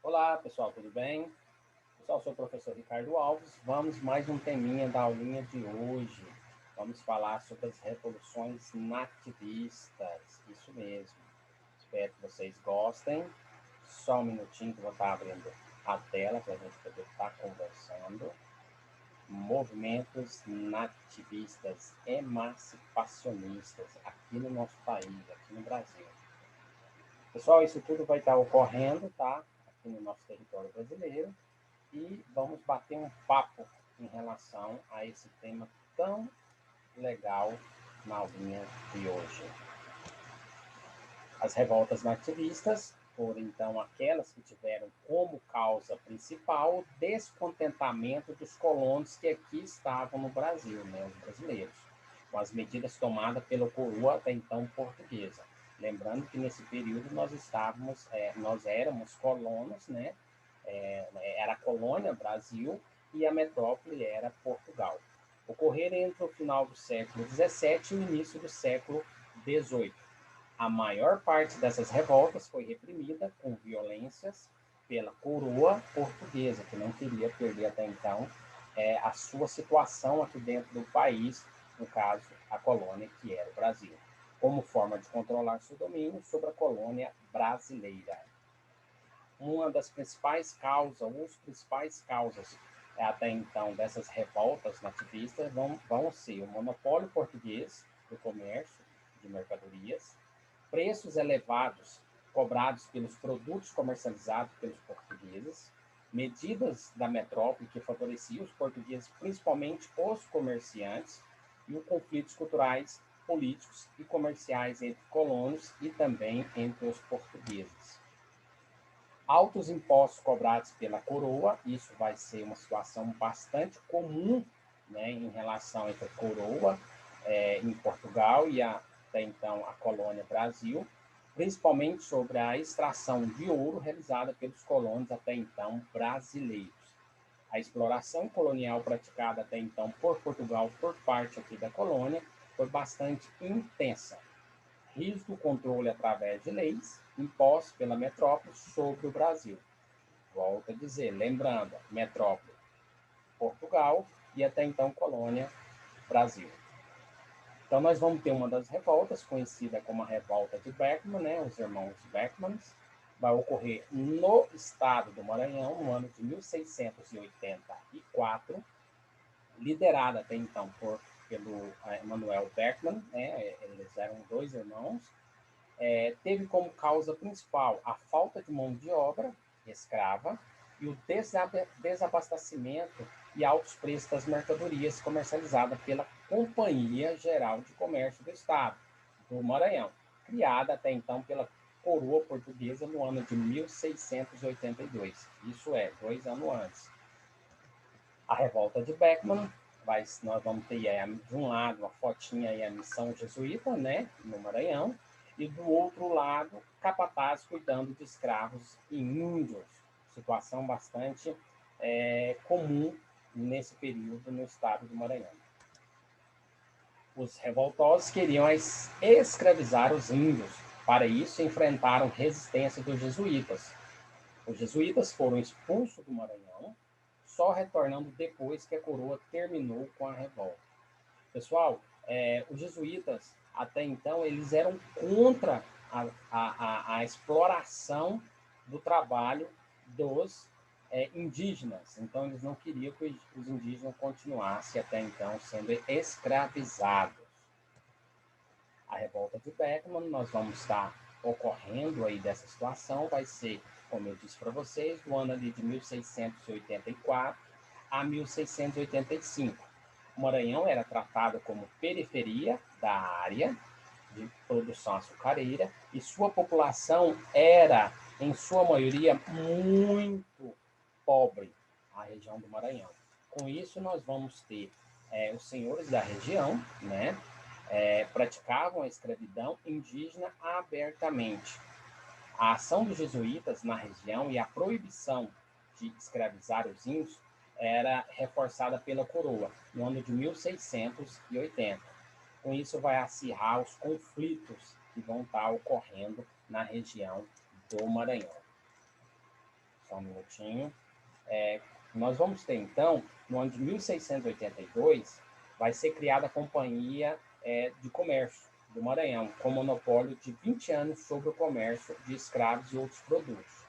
Olá, pessoal, tudo bem? Pessoal, sou o professor Ricardo Alves. Vamos mais um teminha da aulinha de hoje. Vamos falar sobre as revoluções nativistas. Isso mesmo. Espero que vocês gostem. Só um minutinho que eu vou estar abrindo a tela para a gente poder estar conversando. Movimentos nativistas emancipacionistas aqui no nosso país, aqui no Brasil. Pessoal, isso tudo vai estar ocorrendo, tá? Aqui no nosso território brasileiro. E vamos bater um papo em relação a esse tema tão legal na aulinha de hoje. As revoltas nativistas foram, então, aquelas que tiveram como causa principal o descontentamento dos colonos que aqui estavam no Brasil, né, os brasileiros, com as medidas tomadas pela coroa até então portuguesa. Lembrando que nesse período nós éramos colonos, né, era a colônia Brasil e a metrópole era Portugal. Ocorreram entre o final do século XVII e o início do século XVIII. A maior parte dessas revoltas foi reprimida com violências pela coroa portuguesa, que não queria perder até então a sua situação aqui dentro do país, no caso, a colônia que era o Brasil, como forma de controlar seu domínio sobre a colônia brasileira. Uma das principais causas, ou os principais causas até então dessas revoltas nativistas vão ser o monopólio português do comércio de mercadorias, preços elevados cobrados pelos produtos comercializados pelos portugueses, medidas da metrópole que favoreciam os portugueses, principalmente os comerciantes, e os conflitos culturais, políticos e comerciais entre colonos e também entre os portugueses. Altos impostos cobrados pela coroa, isso vai ser uma situação bastante comum, né, em relação entre a coroa em Portugal e até então a colônia Brasil, principalmente sobre a extração de ouro realizada pelos colonos até então brasileiros. A exploração colonial praticada até então por Portugal por parte aqui da colônia foi bastante intensa. Rígido controle através de leis impostos pela metrópole sobre o Brasil. Volto a dizer, lembrando, metrópole Portugal e até então colônia Brasil. Então nós vamos ter uma das revoltas, conhecida como a revolta de Beckman, né, os irmãos Beckman, vai ocorrer no estado do Maranhão, no ano de 1684, liderada até então pelo Manuel Beckman, né, eles eram dois irmãos, teve como causa principal a falta de mão de obra escrava e o desabastecimento e altos preços das mercadorias comercializadas pela Companhia Geral de Comércio do Estado do Maranhão, criada até então pela coroa portuguesa no ano de 1682. Isso é, 2 anos antes. A revolta de Beckman, nós vamos ter de um lado uma fotinha aí a missão jesuíta, né, no Maranhão, e do outro lado, capataz cuidando de escravos e índios. Situação bastante comum nesse período no estado do Maranhão. Os revoltosos queriam escravizar os índios. Para isso, enfrentaram resistência dos jesuítas. Os jesuítas foram expulsos do Maranhão, só retornando depois que a coroa terminou com a revolta. Pessoal, os jesuítas, até então, eles eram contra a exploração do trabalho dos indígenas. Então, eles não queriam que os indígenas continuassem até então sendo escravizados. A revolta de Beckman, nós vamos estar ocorrendo aí dessa situação, vai ser, como eu disse para vocês, do ano ali de 1684 a 1685. O Maranhão era tratado como periferia da área de produção açucareira e sua população era, em sua maioria, muito pobre, a região do Maranhão. Com isso, nós vamos ter os senhores da região, né, praticavam a escravidão indígena abertamente. A ação dos jesuítas na região e a proibição de escravizar os índios era reforçada pela coroa no ano de 1680. Com isso, vai acirrar os conflitos que vão estar ocorrendo na região do Maranhão. Só um minutinho. Nós vamos ter, então, no ano de 1682, vai ser criada a Companhia de Comércio do Maranhão, com monopólio de 20 anos sobre o comércio de escravos e outros produtos.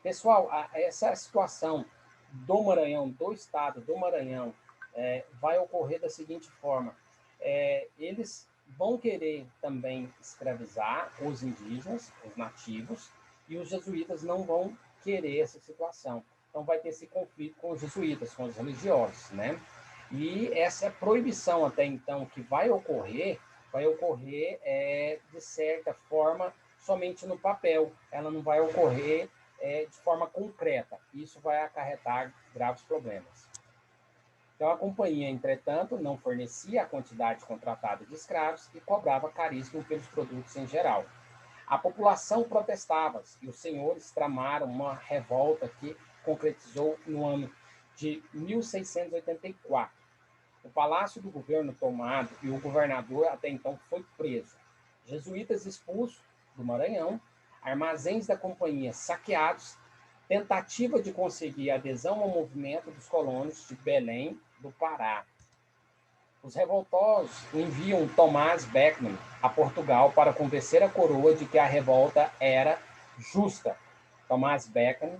Pessoal, essa situação do Maranhão, do estado do Maranhão, vai ocorrer da seguinte forma. Eles vão querer também escravizar os indígenas, os nativos, e os jesuítas não vão querer essa situação. Então, vai ter esse conflito com os jesuítas, com os religiosos, né? E essa proibição, até então, que vai ocorrer de certa forma, somente no papel. Ela não vai ocorrer de forma concreta. Isso vai acarretar graves problemas. Então, a companhia, entretanto, não fornecia a quantidade contratada de escravos e cobrava caríssimo pelos produtos em geral. A população protestava e os senhores tramaram uma revolta que concretizou no ano de 1684. O palácio do governo tomado e o governador até então foi preso. Jesuítas expulsos do Maranhão, armazéns da companhia saqueados, tentativa de conseguir adesão ao movimento dos colonos de Belém do Pará. Os revoltosos enviam Tomás Beckmann a Portugal para convencer a coroa de que a revolta era justa. Tomás Beckmann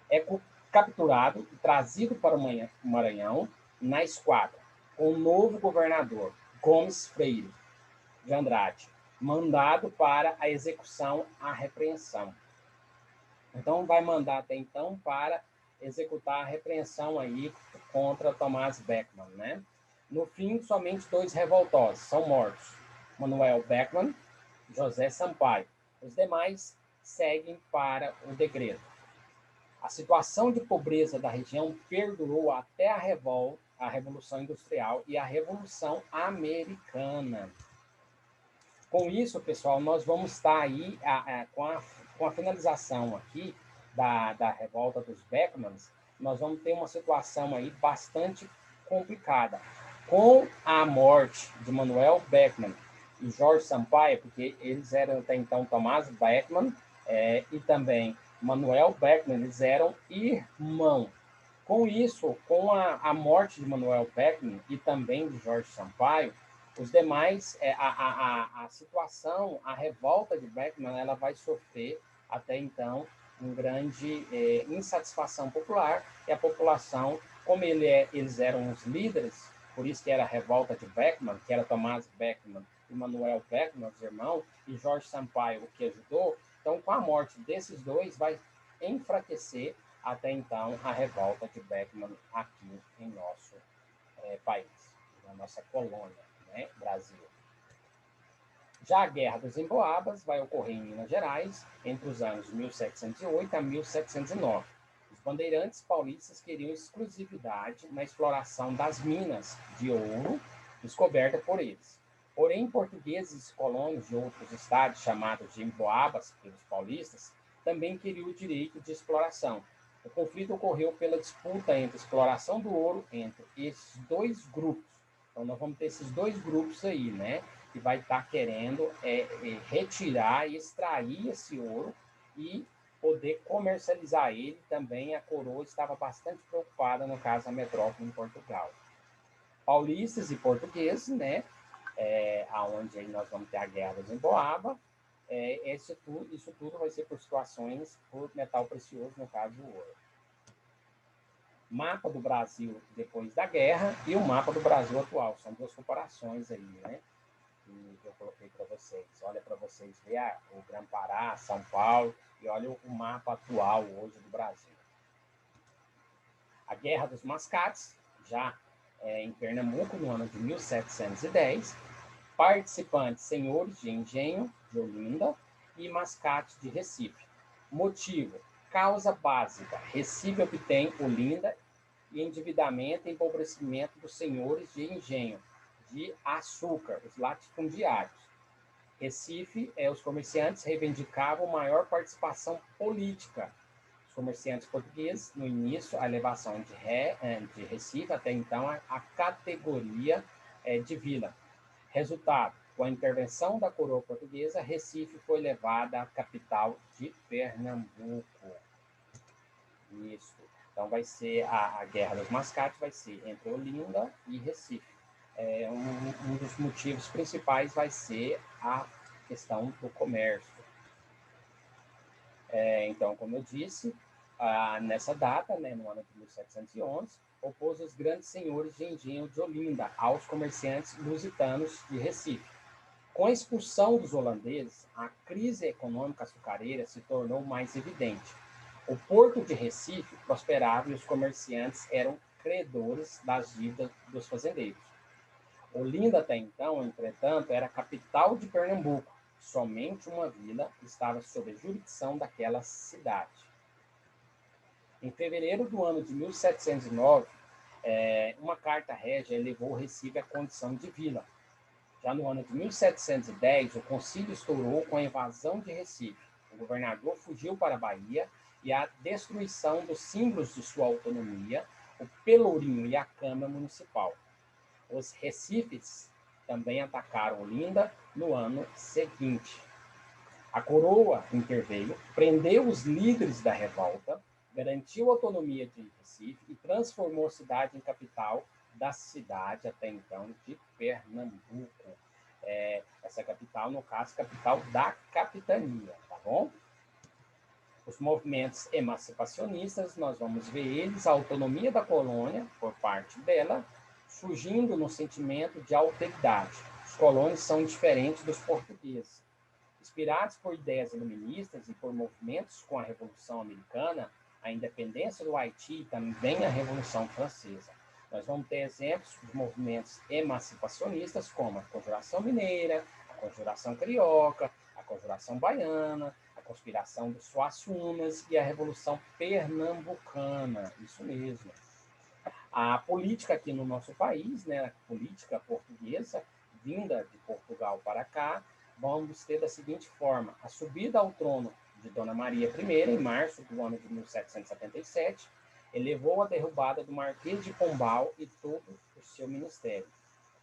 é capturado e trazido para o Maranhão na esquadra, com o novo governador, Gomes Freire de Andrade, mandado para a execução, a repreensão. Então, vai mandar até então para executar a repreensão aí contra Tomás Beckmann, né? No fim, somente 2 revoltosos são mortos: Manuel Beckmann e José Sampaio. Os demais seguem para o degredo. A situação de pobreza da região perdurou até a Revolução Industrial e a Revolução Americana. Com isso, pessoal, nós vamos estar aí com a finalização aqui da revolta dos Beckmanns, nós vamos ter uma situação aí bastante complicada. Com a morte de Manuel Beckmann e Jorge Sampaio, porque eles eram até então Tomás Beckmann e também Manuel Beckmann, eles eram irmãos. Com isso, com a morte de Manuel Beckmann e também de Jorge Sampaio, os demais, a situação, a revolta de Beckmann, ela vai sofrer até então uma grande insatisfação popular, e a população, como eles eram os líderes, por isso que era a revolta de Beckmann, que era Tomás Beckmann e Manuel Beckmann, os irmãos, e Jorge Sampaio, o que ajudou. Então, com a morte desses dois, vai enfraquecer até então a revolta de Beckmann aqui em nosso país, na nossa colônia, né, Brasil. Já a Guerra dos Emboabas vai ocorrer em Minas Gerais entre os anos 1708 a 1709. Os bandeirantes paulistas queriam exclusividade na exploração das minas de ouro descoberta por eles. Porém, portugueses e colonos de outros estados, chamados de Emboabas pelos paulistas, também queriam o direito de exploração. O conflito ocorreu pela disputa entre a exploração do ouro entre esses dois grupos. Então, nós vamos ter esses dois grupos aí, né? Que vai estar querendo retirar e extrair esse ouro e poder comercializar ele. Também a coroa estava bastante preocupada, no caso, a metrópole em Portugal. Paulistas e portugueses, né? Aonde aí nós vamos ter a Guerra dos Emboabas. Isso tudo vai ser por situações por metal precioso, no caso o ouro. Mapa do Brasil depois da guerra e o mapa do Brasil atual. São 2 comparações aí, né? Que eu coloquei para vocês. Olha para vocês ver o Grã-Pará, São Paulo, e olha o mapa atual hoje do Brasil. A Guerra dos Mascates, já em Pernambuco, no ano de 1710. Participantes, senhores de Engenho, de Olinda, e Mascate de Recife. Motivo: causa básica: Recife obtém Olinda e endividamento e empobrecimento dos senhores de Engenho de açúcar, os latifundiários. Recife, os comerciantes reivindicavam maior participação política. Os comerciantes portugueses, no início, a elevação de Recife, até então, a categoria de vila. Resultado: com a intervenção da coroa portuguesa, Recife foi levada à capital de Pernambuco. Isso. Então, vai ser a Guerra dos Mascates, vai ser entre Olinda e Recife. Um dos motivos principais vai ser a questão do comércio. Então, como eu disse, nessa data, né, no ano de 1711, opôs os grandes senhores de engenho de Olinda aos comerciantes lusitanos de Recife. Com a expulsão dos holandeses, a crise econômica açucareira se tornou mais evidente. O porto de Recife prosperava e os comerciantes eram credores das dívidas dos fazendeiros. Olinda, até então, entretanto, era a capital de Pernambuco. Somente uma vila estava sob a jurisdição daquela cidade. Em fevereiro do ano de 1709, uma carta régia elevou Recife à condição de vila. Já no ano de 1710, o concílio estourou com a invasão de Recife. O governador fugiu para a Bahia e a destruição dos símbolos de sua autonomia, o Pelourinho e a Câmara Municipal. Os recifes também atacaram Olinda no ano seguinte. A coroa interveio, prendeu os líderes da revolta, garantiu a autonomia de Recife e transformou a cidade em capital da cidade, até então, de Pernambuco. Essa capital, no caso, capital da capitania, tá bom? Os movimentos emancipacionistas, nós vamos ver eles, a autonomia da colônia, por parte dela, surgindo no sentimento de alteridade. Os colônios são diferentes dos portugueses. Inspirados por ideias iluministas e por movimentos com a Revolução Americana, a independência do Haiti e também a Revolução Francesa. Nós vamos ter exemplos de movimentos emancipacionistas como a Conjuração Mineira, a Conjuração Carioca, a Conjuração Baiana, a Conspiração dos Suaçunas e a Revolução Pernambucana. Isso mesmo. A política aqui no nosso país, né, a política portuguesa, vinda de Portugal para cá, vamos ter da seguinte forma: a subida ao trono de Dona Maria I, em março do ano de 1777, elevou a derrubada do Marquês de Pombal e todo o seu ministério.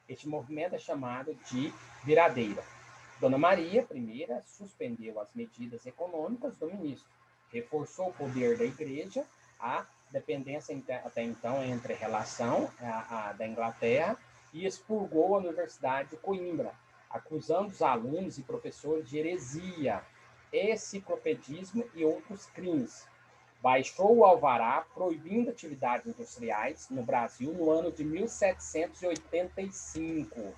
Este movimento é chamado de viradeira. Dona Maria I suspendeu as medidas econômicas do ministro, reforçou o poder da igreja, a dependência até então entre a relação da Inglaterra, e expurgou a Universidade de Coimbra, acusando os alunos e professores de heresia, enciclopedismo e outros crimes. Baixou o alvará proibindo atividades industriais no Brasil no ano de 1785.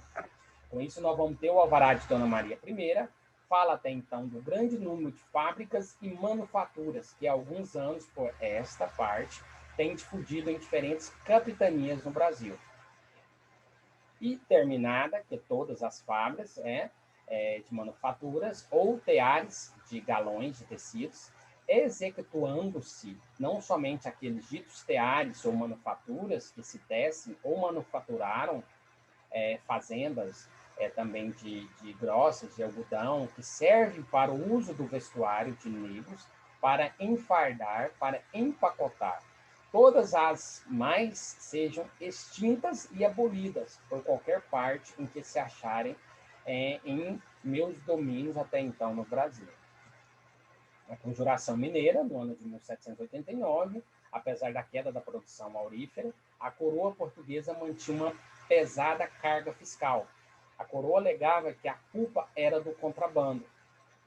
Com isso, nós vamos ter o alvará de Dona Maria I, fala até então do grande número de fábricas e manufaturas que, há alguns anos, por esta parte, tem difundido em diferentes capitanias no Brasil. E terminada, que todas as fábricas de manufaturas ou teares de galões de tecidos, execuando-se não somente aqueles ditos teares ou manufaturas que se tecem ou manufaturaram fazendas também de grossas, de algodão, que servem para o uso do vestuário de negros, para enfardar, para empacotar. Todas as mais sejam extintas e abolidas por qualquer parte em que se acharem em meus domínios até então no Brasil. A Conjuração Mineira, no ano de 1789, apesar da queda da produção aurífera, a coroa portuguesa mantinha uma pesada carga fiscal. A coroa alegava que a culpa era do contrabando.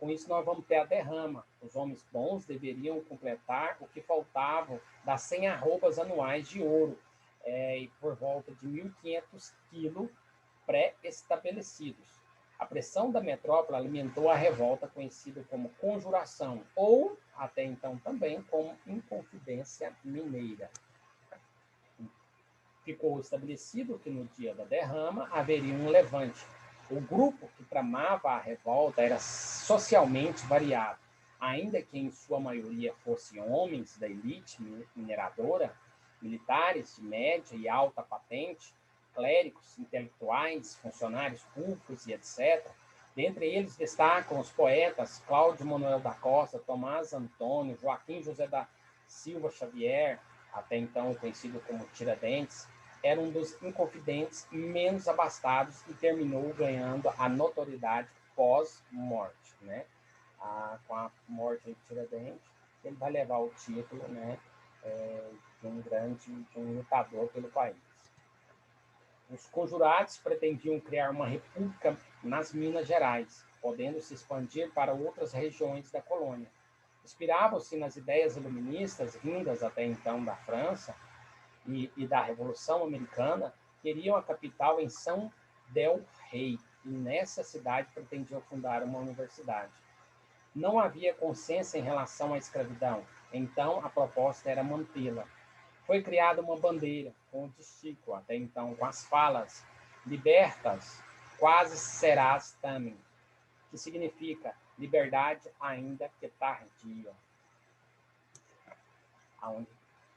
Com isso, nós vamos ter a derrama. Os homens bons deveriam completar o que faltava das 100 arrobas anuais de ouro, por volta de 1.500 quilos pré-estabelecidos. A pressão da metrópole alimentou a revolta conhecida como Conjuração, ou, até então também, como Inconfidência Mineira. Ficou estabelecido que no dia da derrama haveria um levante. O grupo que tramava a revolta era socialmente variado, ainda que em sua maioria fossem homens da elite mineradora, militares de média e alta patente, clérigos, intelectuais, funcionários públicos e etc. Dentre eles destacam os poetas Cláudio Manuel da Costa, Tomás Antônio, Joaquim José da Silva Xavier, até então conhecido como Tiradentes, era um dos inconfidentes menos abastados e terminou ganhando a notoriedade pós-morte, né? Com a morte de Tiradentes, ele vai levar o título, né, de um lutador pelo país. Os conjurados pretendiam criar uma república nas Minas Gerais, podendo se expandir para outras regiões da colônia. Inspiravam-se nas ideias iluministas vindas até então da França e da Revolução Americana, queriam a capital em São Del Rey, e nessa cidade pretendiam fundar uma universidade. Não havia consenso em relação à escravidão, então a proposta era mantê-la. Foi criada uma bandeira com o dístico, até então com as falas libertas, quase serás também, que significa liberdade ainda que tardia. Aonde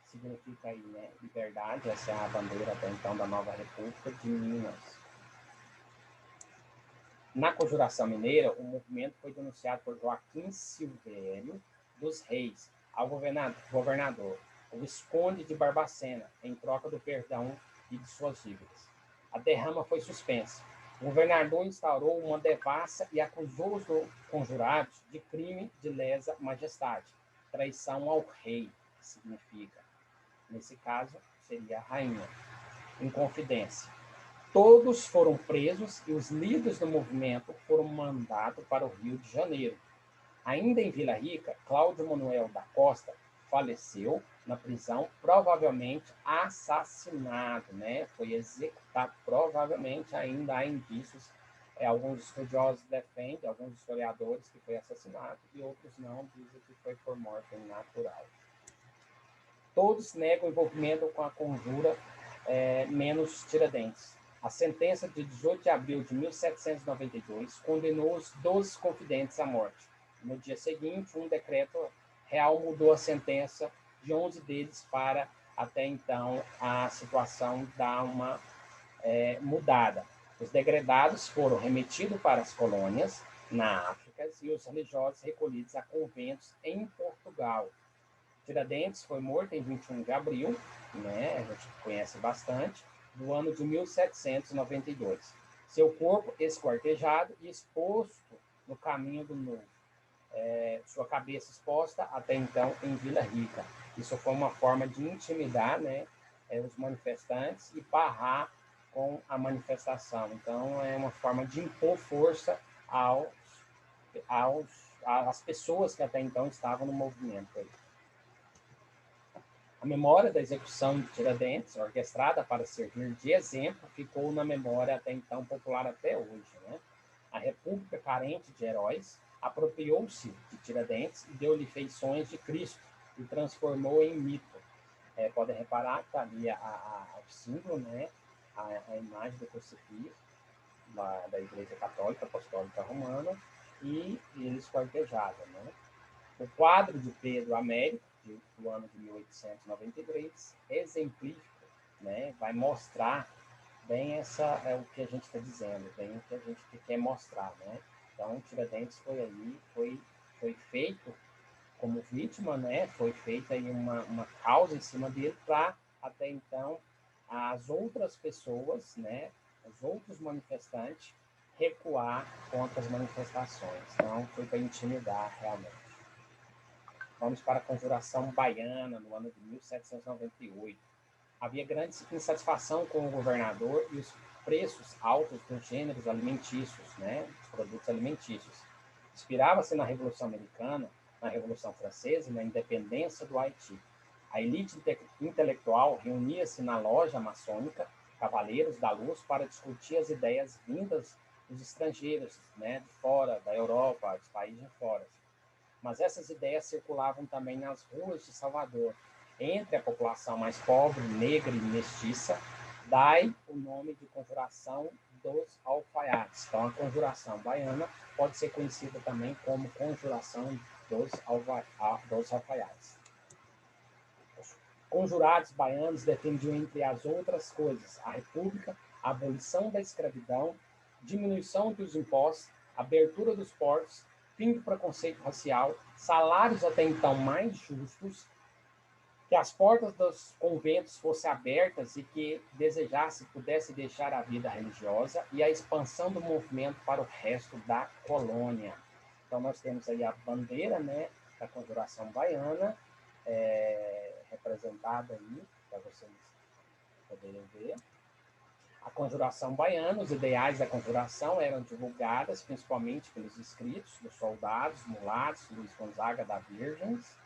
significa aí, né? Liberdade, essa é a bandeira até então da nova República de Minas. Na Conjuração Mineira, o movimento foi denunciado por Joaquim Silvério dos Reis ao governador, o Visconde de Barbacena, em troca do perdão e de suas dívidas. A derrama foi suspensa. O governador instaurou uma devassa e acusou os conjurados de crime de lesa majestade, traição ao rei, que significa, nesse caso, seria a rainha, inconfidência. Todos foram presos e os líderes do movimento foram mandados para o Rio de Janeiro. Ainda em Vila Rica, Cláudio Manuel da Costa faleceu na prisão, provavelmente assassinado, né? Foi executado, provavelmente ainda há indícios. Alguns estudiosos defendem, alguns historiadores, que foi assassinado, e outros não, dizem que foi por morte natural. Todos negam envolvimento com a conjura, menos Tiradentes. A sentença de 18 de abril de 1792 condenou os 12 confidentes à morte. No dia seguinte, um decreto real mudou a sentença de 11 deles para, até então, a situação dar uma mudada. Os degredados foram remetidos para as colônias na África e os religiosos recolhidos a conventos em Portugal. Tiradentes foi morto em 21 de abril, né, a gente conhece bastante, do ano de 1792. Seu corpo esquartejado e exposto no caminho do Novo. Sua cabeça exposta até então em Vila Rica. Isso foi uma forma de intimidar, né, os manifestantes e barrar com a manifestação. Então, é uma forma de impor força às pessoas que até então estavam no movimento aí. A memória da execução de Tiradentes, orquestrada para servir de exemplo, ficou na memória até então popular até hoje, né? A República, carente de heróis, apropriou-se de Tiradentes e deu-lhe feições de Cristo e transformou em mito. Podem reparar que ali o símbolo, né? A imagem do crucifixo da Igreja Católica Apostólica Romana e ele esquartejado, né? O quadro de Pedro Américo, do ano de 1893, exemplifica, né? Vai mostrar bem o que a gente está dizendo, bem o que a gente quer mostrar, né? Então, Tiradentes foi feito como vítima, né? Foi feita aí uma causa em cima dele para, até então, as outras pessoas, né? Os outros manifestantes recuar contra as manifestações. Então, foi para intimidar realmente. Vamos para a Conjuração Baiana, no ano de 1798. Havia grande insatisfação com o governador e os preços altos dos gêneros alimentícios, né, dos produtos alimentícios. Inspirava-se na Revolução Americana, na Revolução Francesa e na independência do Haiti. A elite intelectual reunia-se na loja maçônica Cavaleiros da Luz para discutir as ideias vindas dos estrangeiros, né, de fora, da Europa, dos países de fora. Mas essas ideias circulavam também nas ruas de Salvador, entre a população mais pobre, negra e mestiça, daí o nome de Conjuração dos Alfaiates. Então, a Conjuração Baiana pode ser conhecida também como Conjuração dos Alfaiates. Os conjurados baianos defendiam, entre as outras coisas, a república, a abolição da escravidão, diminuição dos impostos, abertura dos portos, fim do preconceito racial, salários até então mais justos, que as portas dos conventos fossem abertas e que desejasse pudesse deixar a vida religiosa e a expansão do movimento para o resto da colônia. Então, nós temos aí a bandeira, né, da Conjuração Baiana, representada aí, para vocês poderem ver. A conjuração baiana, os ideais da conjuração eram divulgadas principalmente pelos escritos dos soldados, mulatos, Luiz Gonzaga da Virgens,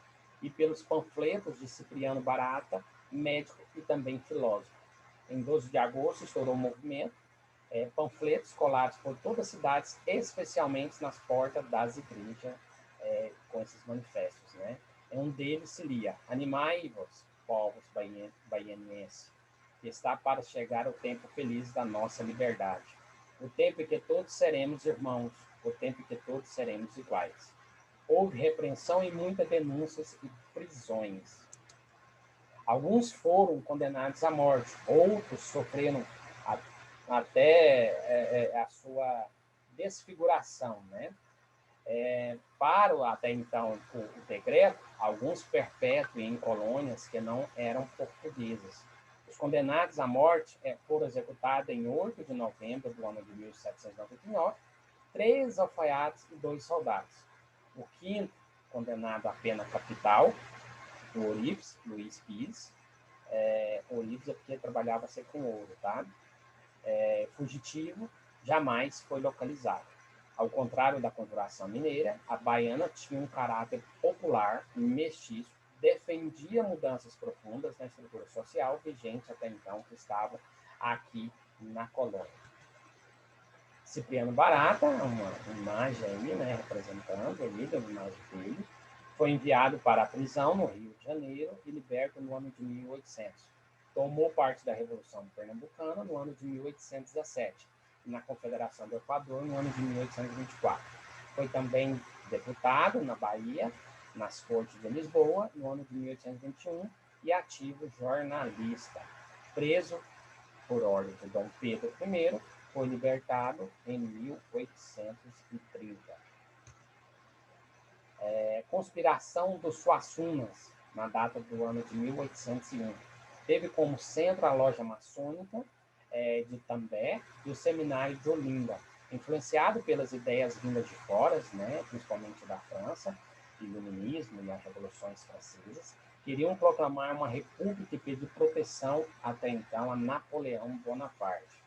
e pelos panfletos de Cipriano Barata, médico e também filósofo. Em 12 de agosto estourou o movimento, panfletos colados por todas as cidades, especialmente nas portas das igrejas, com esses manifestos. Né? Um deles se lia: Animai-vos, povos baianienses, que está para chegar o tempo feliz da nossa liberdade. O tempo em que todos seremos irmãos, o tempo em que todos seremos iguais. Houve repreensão e muitas denúncias e prisões. Alguns foram condenados à morte, outros sofreram até a sua desfiguração, né? Para até então o decreto, alguns perpétuos em colônias que não eram portuguesas. Os condenados à morte foram executados em 8 de novembro do ano de 1799, 3 alfaiates e 2 soldados. O quinto, condenado à pena capital, o Orives, Luiz Pires. Orives é porque trabalhava-se com ouro, tá? Fugitivo, jamais foi localizado. Ao contrário da conjuração mineira, a baiana tinha um caráter popular, mestiço, defendia mudanças profundas na estrutura social vigente até então que estava aqui na colônia. Cipriano Barata, uma imagem aí, né, representando ele, a imagem dele, foi enviado para a prisão no Rio de Janeiro e liberto no ano de 1800. Tomou parte da Revolução Pernambucana no ano de 1817 e na Confederação do Equador no ano de 1824. Foi também deputado na Bahia, nas Cortes de Lisboa, no ano de 1821, e ativo jornalista. Preso por ordem de Dom Pedro I, foi libertado em 1830. Conspiração dos Suassunas, na data do ano de 1801. Teve como centro a loja maçônica de També e o seminário de Olinda. Influenciado pelas ideias vindas de fora, né, principalmente da França, iluminismo e as revoluções francesas, queriam proclamar uma república e pedir proteção até então a Napoleão Bonaparte.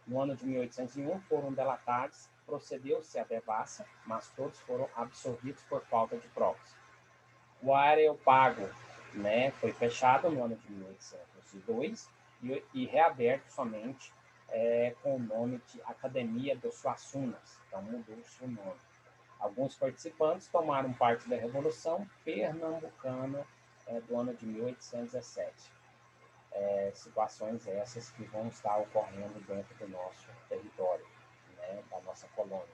No ano de 1801 foram delatados, procedeu-se à devassa, mas todos foram absolvidos por falta de provas. O Areópago, né, foi fechado no ano de 1802 e reaberto somente com o nome de Academia dos Suassunas, então mudou-se o nome. Alguns participantes tomaram parte da Revolução Pernambucana do ano de 1817. Situações essas que vão estar ocorrendo dentro do nosso território, né, da nossa colônia.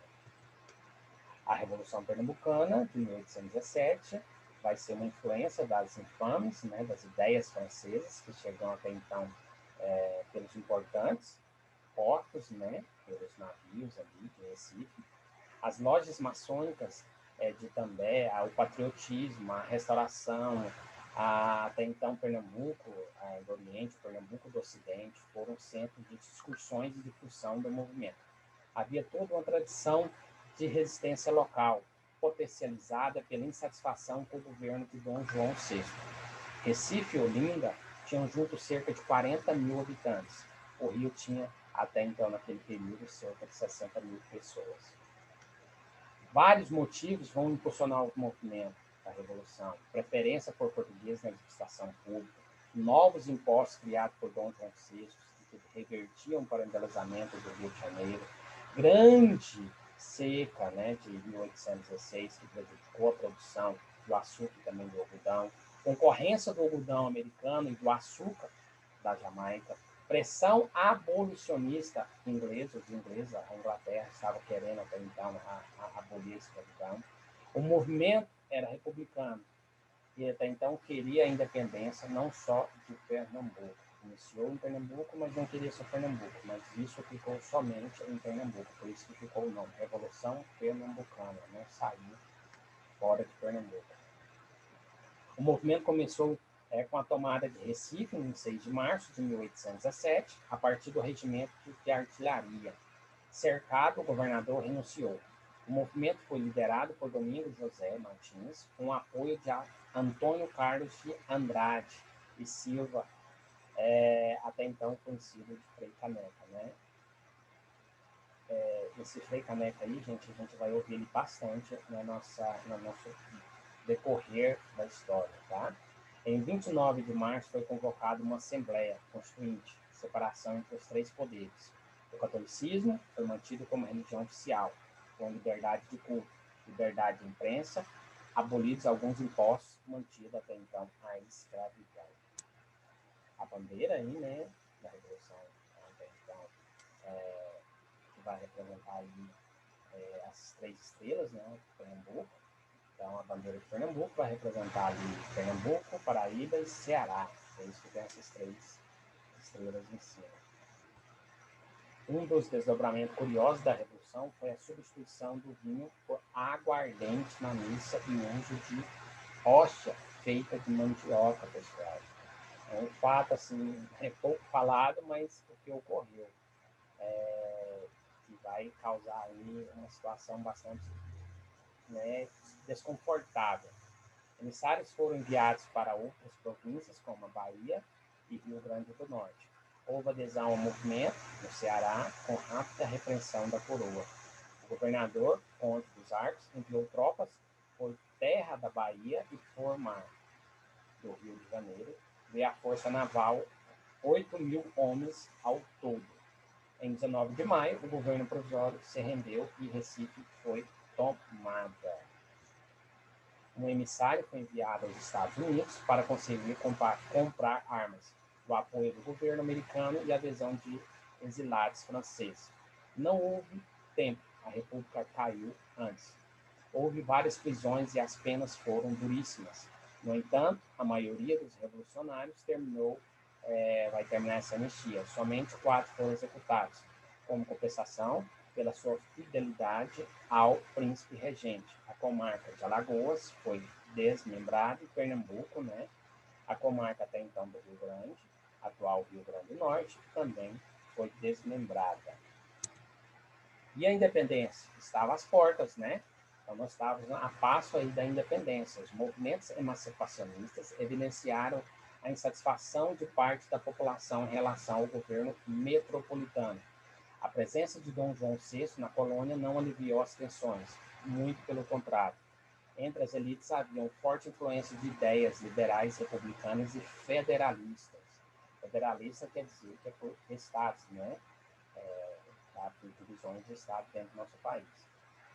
A Revolução Pernambucana, de 1817, vai ser uma influência das infames, né, das ideias francesas, que chegam até então pelos importantes portos, né, pelos navios ali de Recife. As lojas maçônicas de També, o patriotismo, a restauração, até então Pernambuco do Oriente, Pernambuco do Ocidente, foram centros de discussões e difusão do movimento. Havia toda uma tradição de resistência local, potencializada pela insatisfação com o governo de Dom João VI. Recife e Olinda tinham juntos cerca de 40 mil habitantes. O Rio tinha, até então, naquele período, cerca de 60 mil pessoas. Vários motivos vão impulsionar o movimento da Revolução: preferência por português na administração pública, novos impostos criados por Dom João VI, que revertiam para o embelezamento do Rio de Janeiro, grande seca, né, de 1816, que prejudicou a produção do açúcar e também do algodão, concorrência do algodão americano e do açúcar da Jamaica, pressão abolicionista inglesa, a Inglaterra estava querendo até então abolir a escravidão. O movimento era republicano e até então queria a independência não só de Pernambuco. Iniciou em Pernambuco, mas não queria só Pernambuco, mas isso ficou somente em Pernambuco, por isso que ficou o nome, Revolução Pernambucana, não saiu fora de Pernambuco. O movimento começou com a tomada de Recife, em 6 de março de 1817, a partir do regimento de artilharia. Cercado, o governador renunciou. O movimento foi liderado por Domingos José Martins, com o apoio de Antônio Carlos de Andrade e Silva, até então conhecido de Frei Caneca, né? Esse Frei Caneca aí, gente, a gente vai ouvir ele bastante no nosso decorrer da história, tá? Em 29 de março foi convocada uma Assembleia Constituinte, separação entre os três poderes. O catolicismo foi mantido como religião oficial, com liberdade de culto, liberdade de imprensa, abolidos alguns impostos, mantida até então a escravidão. A bandeira aí, né, da Revolução, até então, que vai representar aí as três estrelas, né, Pernambuco. Então, a bandeira de Pernambuco vai representar ali Pernambuco, Paraíba e Ceará. É isso que tem essas três estrelas em cima. Um dos desdobramentos curiosos da Revolução foi a substituição do vinho por aguardente na missa e o uso de hóstia feita de mandioca, pessoal. É um fato, assim, pouco falado, mas o que ocorreu. Que vai causar aí uma situação bastante, né, desconfortável. Emissários foram enviados para outras províncias, como a Bahia e Rio Grande do Norte. Houve adesão ao movimento no Ceará, com rápida repreensão da coroa. O governador, Conde dos Arcos, enviou tropas por terra da Bahia e por mar do Rio de Janeiro, veio a força naval 8.000 homens ao todo. Em 19 de maio, o governo provisório se rendeu e Recife foi tomada. Um emissário foi enviado aos Estados Unidos para conseguir comprar armas, o apoio do governo americano e a adesão de exilados franceses. Não houve tempo, a República caiu antes. Houve várias prisões e as penas foram duríssimas. No entanto, a maioria dos revolucionários vai terminar essa anistia. Somente 4 foram executados, como compensação pela sua fidelidade ao príncipe regente. A comarca de Alagoas foi desmembrada e Pernambuco, né? A comarca até então do Rio Grande, atual Rio Grande do Norte, também foi desmembrada. E a independência estava às portas, né? Então nós estávamos a passo aí da independência. Os movimentos emancipacionistas evidenciaram a insatisfação de parte da população em relação ao governo metropolitano. A presença de Dom João VI na colônia não aliviou as tensões, muito pelo contrário. Entre as elites havia forte influência de ideias liberais, republicanas e federalistas. Federalista quer dizer que é por estados, né? Por divisões de estado dentro do nosso país.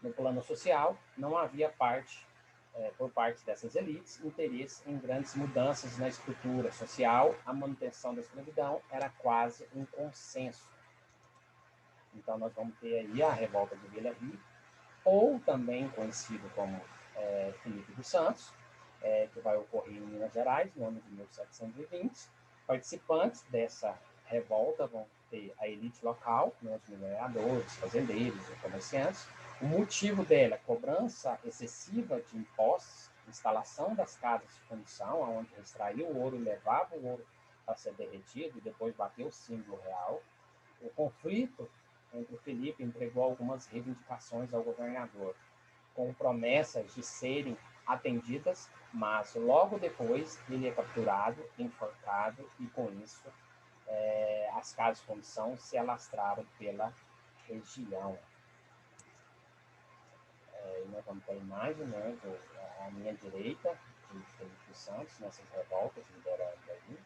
No plano social, não havia por parte dessas elites, interesse em grandes mudanças na estrutura social. A manutenção da escravidão era quase um consenso. Então, nós vamos ter aí a revolta de Vila Rica, ou também conhecido como Filipe dos Santos, que vai ocorrer em Minas Gerais, no ano de 1720. Participantes dessa revolta vão ter a elite local, né, os mineradores, fazendeiros e comerciantes. O motivo dela é cobrança excessiva de impostos, instalação das casas de fundição, onde extraía o ouro e levava o ouro para ser derretido e depois bateu o símbolo real. O conflito entre o Filipe entregou algumas reivindicações ao governador, com promessas de serem atendidas, mas logo depois ele é capturado, enforcado e com isso as casas de fundição se alastraram pela região. E nós vamos ter a imagem, né, à minha direita, de Felipe Santos, nessas revoltas liderando aí.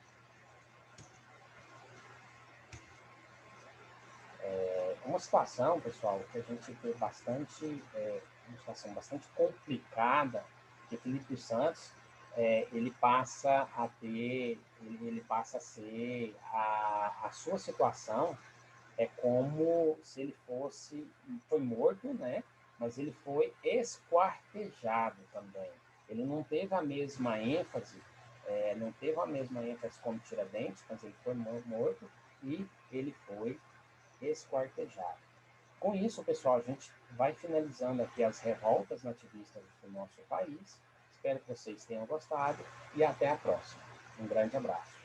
Uma situação, pessoal, que a gente vê bastante, uma situação bastante complicada, que Felipe Santos, ele passa a ser, a sua situação é como se ele foi morto, né? Mas ele foi esquartejado também. Ele não teve a mesma ênfase, como Tiradentes, mas ele foi morto e ele foi esquartejado. Com isso, pessoal, a gente vai finalizando aqui as revoltas nativistas do nosso país. Espero que vocês tenham gostado e até a próxima. Um grande abraço.